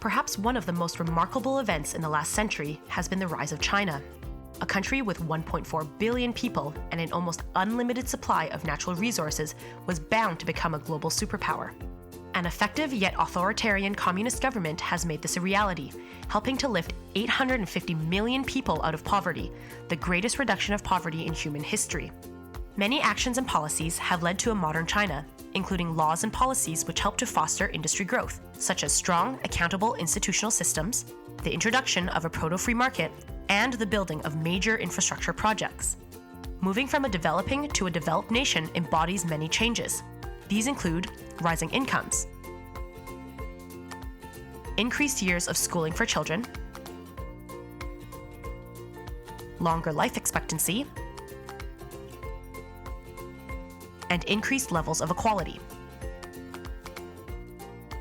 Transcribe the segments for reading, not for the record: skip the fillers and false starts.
Perhaps one of the most remarkable events in the last century has been the rise of China. A country with 1.4 billion people and an almost unlimited supply of natural resources was bound to become a global superpower. An effective yet authoritarian communist government has made this a reality, helping to lift 850 million people out of poverty, the greatest reduction of poverty in human history. Many actions and policies have led to a modern China, including laws and policies which help to foster industry growth, such as strong, accountable institutional systems, the introduction of a proto-free market, and the building of major infrastructure projects. Moving from a developing to a developed nation embodies many changes. These include rising incomes, increased years of schooling for children, longer life expectancy, and increased levels of equality.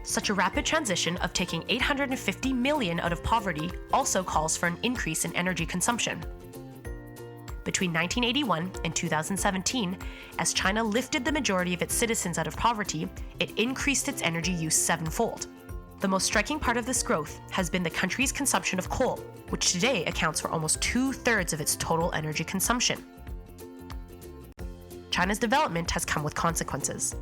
Such a rapid transition of taking 850 million out of poverty also calls for an increase in energy consumption. Between 1981 and 2017, as China lifted the majority of its citizens out of poverty, it increased its energy use sevenfold. The most striking part of this growth has been the country's consumption of coal, which today accounts for almost 2/3 of its total energy consumption. China's development has come with consequences.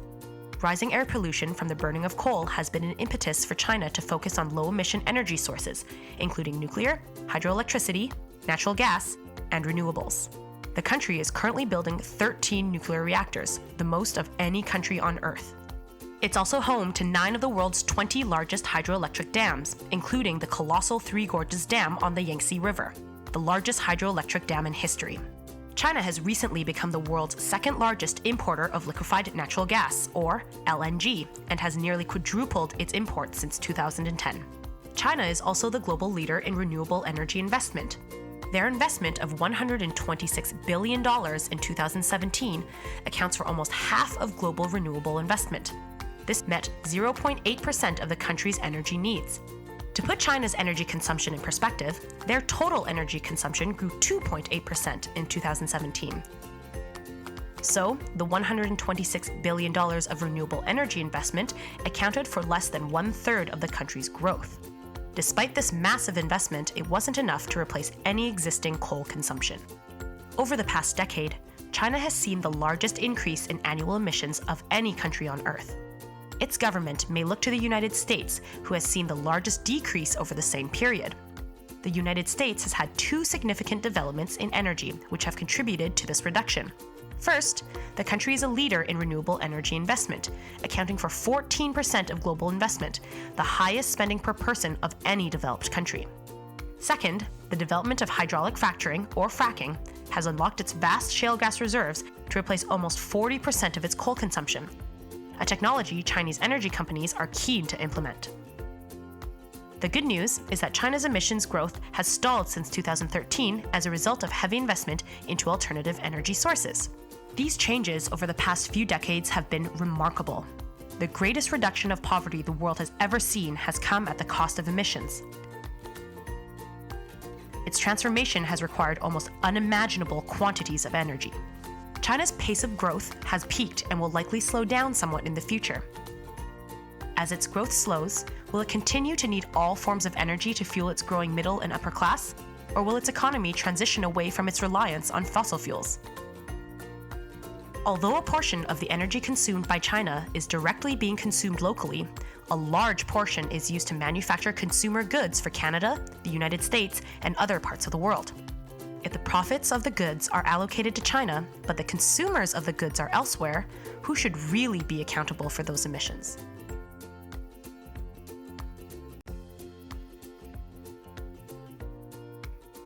Rising air pollution from the burning of coal has been an impetus for China to focus on low-emission energy sources, including nuclear, hydroelectricity, natural gas, and renewables. The country is currently building 13 nuclear reactors, the most of any country on Earth. It's also home to 9 of the world's 20 largest hydroelectric dams, including the colossal Three Gorges Dam on the Yangtze River, the largest hydroelectric dam in history. China has recently become the world's second largest importer of liquefied natural gas, or LNG, and has nearly quadrupled its imports since 2010. China is also the global leader in renewable energy investment. Their investment of $126 billion in 2017 accounts for almost half of global renewable investment. This met 0.8% of the country's energy needs. To put China's energy consumption in perspective, their total energy consumption grew 2.8% in 2017. So, the $126 billion of renewable energy investment accounted for less than 1/3 of the country's growth. Despite this massive investment, it wasn't enough to replace any existing coal consumption. Over the past decade, China has seen the largest increase in annual emissions of any country on Earth. Its government may look to the United States, who has seen the largest decrease over the same period. The United States has had 2 significant developments in energy, which have contributed to this reduction. First, the country is a leader in renewable energy investment, accounting for 14% of global investment, the highest spending per person of any developed country. Second, the development of hydraulic fracturing, or fracking, has unlocked its vast shale gas reserves to replace almost 40% of its coal consumption, a technology Chinese energy companies are keen to implement. The good news is that China's emissions growth has stalled since 2013 as a result of heavy investment into alternative energy sources. These changes over the past few decades have been remarkable. The greatest reduction of poverty the world has ever seen has come at the cost of emissions. Its transformation has required almost unimaginable quantities of energy. China's pace of growth has peaked and will likely slow down somewhat in the future. As its growth slows, will it continue to need all forms of energy to fuel its growing middle and upper class, or will its economy transition away from its reliance on fossil fuels? Although a portion of the energy consumed by China is directly being consumed locally, a large portion is used to manufacture consumer goods for Canada, the United States, and other parts of the world. If the profits of the goods are allocated to China, but the consumers of the goods are elsewhere, who should really be accountable for those emissions?